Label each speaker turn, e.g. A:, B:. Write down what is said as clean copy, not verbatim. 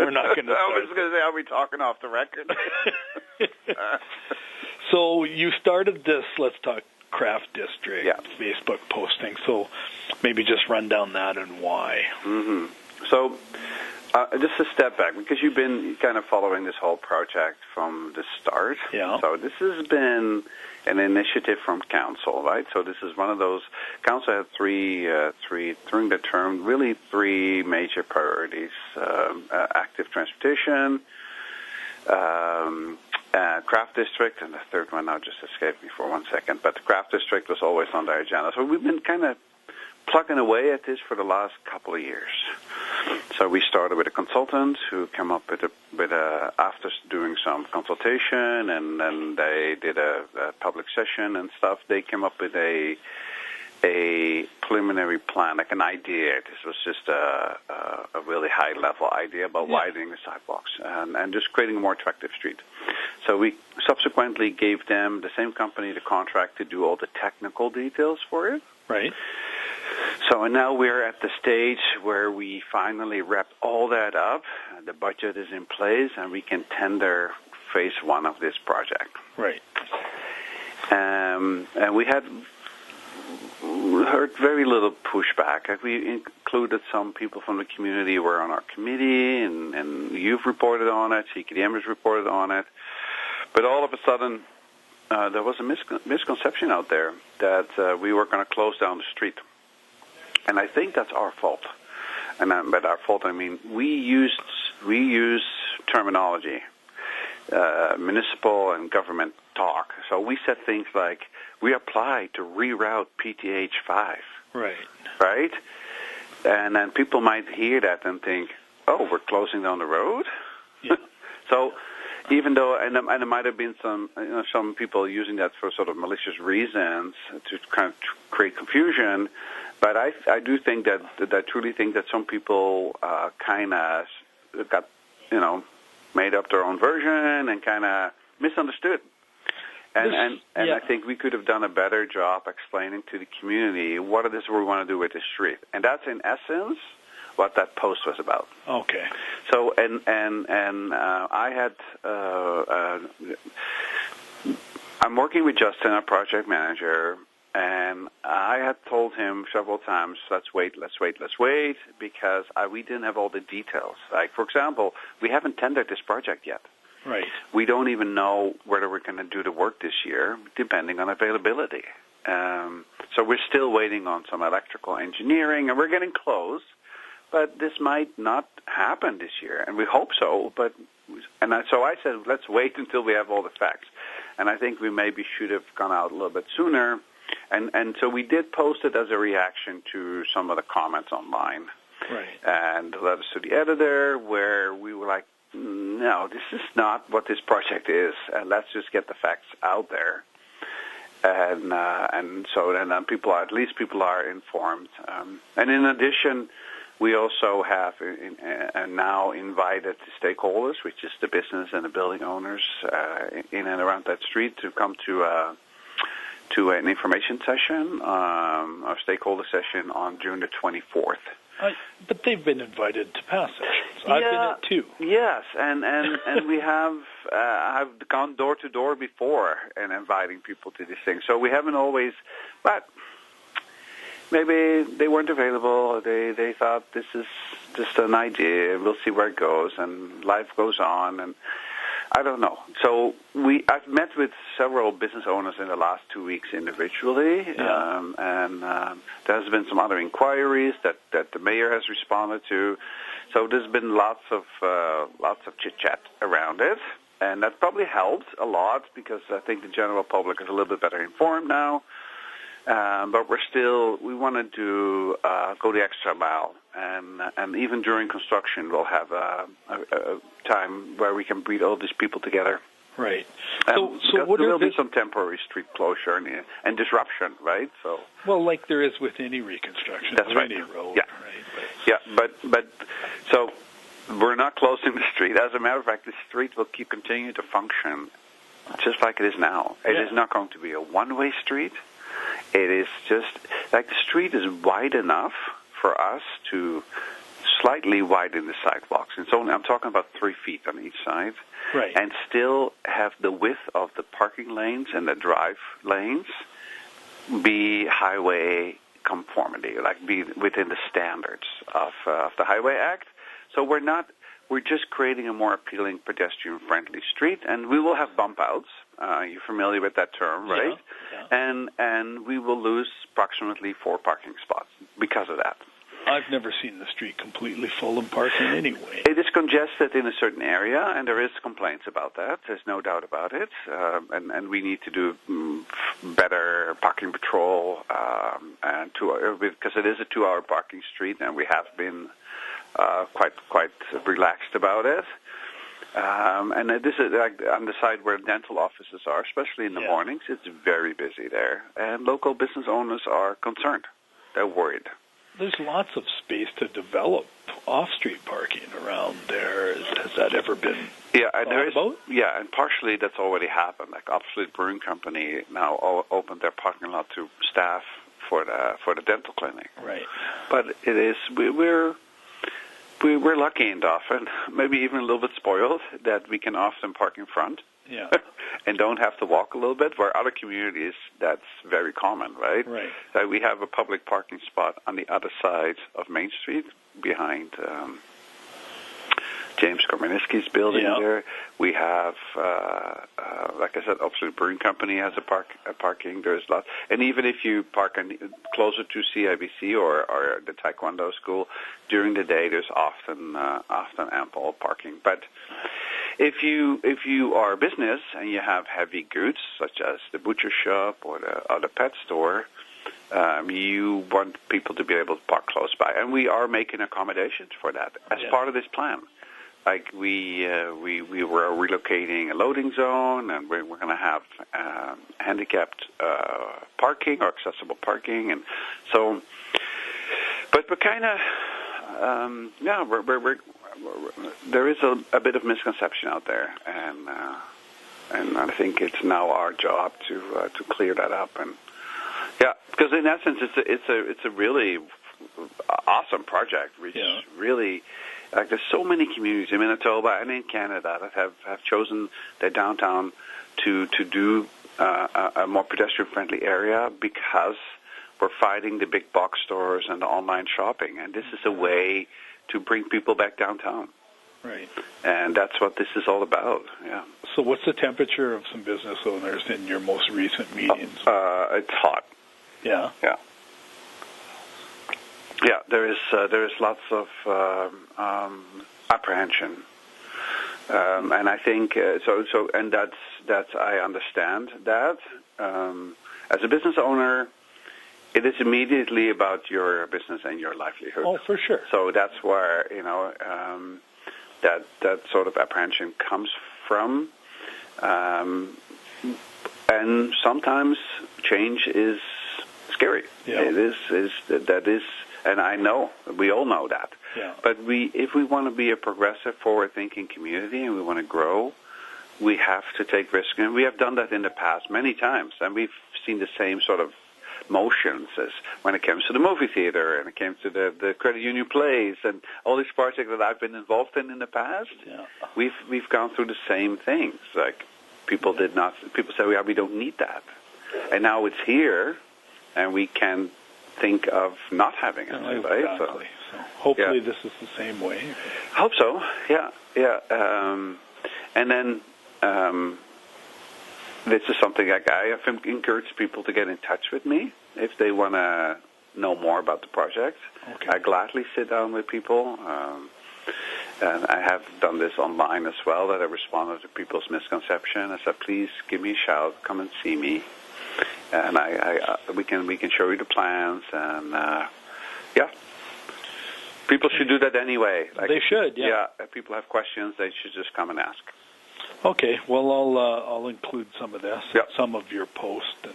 A: We're not going to.
B: I was going to say, are we talking off the record?
A: So you started this Let's Talk Craft District Facebook posting. So maybe just run down that and why.
B: Mm-hmm. So just a step back, because you've been kind of following this whole project from the start.
A: Yeah.
B: So this has been an initiative from council, right? So this is one of those. Council had three during the term, really three major priorities: active transportation, craft district, and the third one now just escaped me for 1 second. But the craft district was always on the agenda. So we've been kind of plugging away at this for the last couple of years. So we started with a consultant who came up with after doing some consultation, and then they did a public session and stuff. They came up with a preliminary plan, like an idea. This was just a really high-level idea about widening the sidewalks and just creating a more attractive street. So we subsequently gave them, the same company, the contract to do all the technical details for it.
A: Right.
B: So now we're at the stage where we finally wrapped all that up. The budget is in place, and we can tender phase one of this project.
A: Right.
B: And we had heard very little pushback. We included some people from the community who were on our committee, and you've reported on it, CKDM has reported on it. But all of a sudden, there was a misconception out there that we were going to close down the street. And I think that's our fault. And by our fault, I mean we use terminology, municipal and government talk. So we said things like, we apply to reroute PTH 5.
A: Right.
B: Right? And then people might hear that and think, oh, we're closing down the road?
A: Yeah.
B: So even though, and there might have been some people using that for sort of malicious reasons to kind of create confusion, but I do think that I truly think that some people kind of got, made up their own version and kind of misunderstood. And I think we could have done a better job explaining to the community what it is we want to do with this street. And that's in essence what that post was about.
A: Okay.
B: So I had I'm working with Justin, our project manager, and I had told him several times, let's wait, because we didn't have all the details. Like, for example, we haven't tendered this project yet.
A: Right.
B: We don't even know whether we're going to do the work this year, depending on availability. So we're still waiting on some electrical engineering, and we're getting close. But this might not happen this year, and we hope so. So I said, let's wait until we have all the facts. And I think we maybe should have gone out a little bit sooner. And so we did post it as a reaction to some of the comments online.
A: Right.
B: And letters to the editor, where we were like, no, this is not what this project is, and let's just get the facts out there. And so then people are informed. And in addition, we also have now invited the stakeholders, which is the business and the building owners in and around that street, to come to an information session, a stakeholder session on June the 24th.
A: But they've been invited to past sessions. I've been at two.
B: Yes, and we have I've gone door to door before and inviting people to these things. So we haven't always, but maybe they weren't available. They thought this is just an idea. We'll see where it goes, and life goes on, and I don't know. So I've met with several business owners in the last 2 weeks individually, and there's been some other inquiries that the mayor has responded to. So there's been lots of chit chat around it, and that probably helps a lot because I think the general public is a little bit better informed now. But we want to go the extra mile, and even during construction, we'll have a time where we can bring all these people together.
A: Right.
B: So there will be some temporary street closure and disruption, right? So
A: like there is with any reconstruction,
B: that's right.
A: Any road,
B: yeah.
A: Right?
B: But so we're not closing the street. As a matter of fact, the street will continue to function just like it is now. It is not going to be a one-way street. It is just like the street is wide enough for us to slightly widen the sidewalks. And so I'm talking about 3 feet on each side.
A: Right.
B: And still have the width of the parking lanes and the drive lanes be highway conformity, like be within the standards of the Highway Act. So we're just creating a more appealing pedestrian-friendly street, and we will have bump outs. You're familiar with that term, right?
A: Yeah.
B: And we will lose approximately 4 parking spots because of that.
A: I've never seen the street completely full of parking anyway.
B: It is congested in a certain area, and there is complaints about that. There's no doubt about it. And we need to do better parking patrol, and because it is a 2-hour parking street, and we have been quite relaxed about it. And this is like on the side where dental offices are, especially in the mornings. It's very busy there, and local business owners are concerned. They're worried.
A: There's lots of space to develop off-street parking around there. Has that ever been thought about?
B: Yeah, and partially that's already happened. Like Obsolete Brewing Company now opened their parking lot to staff for the dental clinic.
A: Right.
B: But it is we're lucky in Dauphin, maybe even a little bit spoiled, that we can often park in front.
A: Yeah.
B: And don't have to walk a little bit, where other communities, that's very common, right?
A: Right.
B: So we have a public parking spot on the other side of Main Street behind James Kormaniski's building there. We have, like I said, Obsolete Brewing Company has a parking. There's lots. And even if you park closer to CIBC or the Taekwondo school, during the day there's often ample parking. But if you are a business and you have heavy goods, such as the butcher shop or the pet store, you want people to be able to park close by. And we are making accommodations for that as part of this plan. Like we were relocating a loading zone, and we're going to have handicapped parking or accessible parking, and so. But we're kind of there is a bit of misconception out there, and I think it's now our job to clear that up, and because in essence it's a really awesome project, which really. Like there's so many communities in Manitoba and in Canada that have chosen their downtown to do a more pedestrian-friendly area because we're fighting the big box stores and the online shopping, and this is a way to bring people back downtown.
A: Right.
B: And that's what this is all about. Yeah.
A: So what's the temperature of some business owners in your most recent meetings?
B: It's hot.
A: Yeah.
B: Yeah. Yeah, there is lots of apprehension, and I think so. And that's I understand that. As a business owner, it is immediately about your business and your livelihood.
A: Oh, for sure.
B: So that's where that sort of apprehension comes from, and sometimes change is scary.
A: Yeah.
B: It is that is. And I know, we all know that.
A: Yeah.
B: But if we want to be a progressive, forward-thinking community and we want to grow, we have to take risks. And we have done that in the past many times. And we've seen the same sort of motions as when it comes to the movie theater and it came to the credit union plays and all these projects that I've been involved in the past.
A: Yeah.
B: We've gone through the same things. Like people say, we don't need that. And now it's here, and we can think of not having it, right?
A: Exactly. So hopefully this is the same way.
B: I hope so. Yeah. And then this is something like I have encouraged people to get in touch with me if they want to know more about the project.
A: Okay.
B: I gladly sit down with people. And I have done this online as well, that I responded to people's misconception. I said, please give me a shout, come and see me. And we can show you the plans, and people should do that anyway. Like,
A: they should, yeah.
B: If people have questions, they should just come and ask.
A: Okay, well, I'll include some of this, some of your posts, and